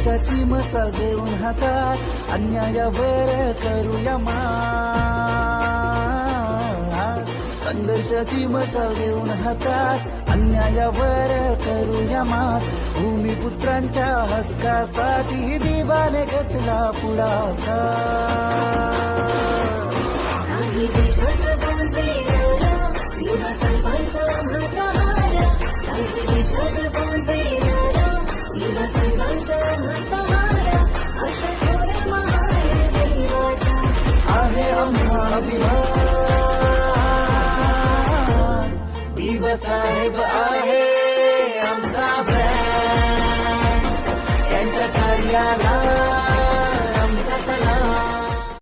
संघर्षाची मशाल घेऊन हातात अन्यायावर करूया मात. संघर्षाची मशाल घेऊन हातात अन्यायावर करूया मात. भूमिपुत्रांच्या हक्कासाठी दिवाने घेतला पुढाकार. काही देशात बांधलेला भीमासाहेबांचा आम्हा सहारा. काही देशात बांधलेला भीमासाहेबांचा आम्हा सहारा. अशा थोड्या महान दैवाचा आहे आम्हा अभिमान. भीमासाहेब आहे आमचा ब्रँड. त्यांच्या कार्याला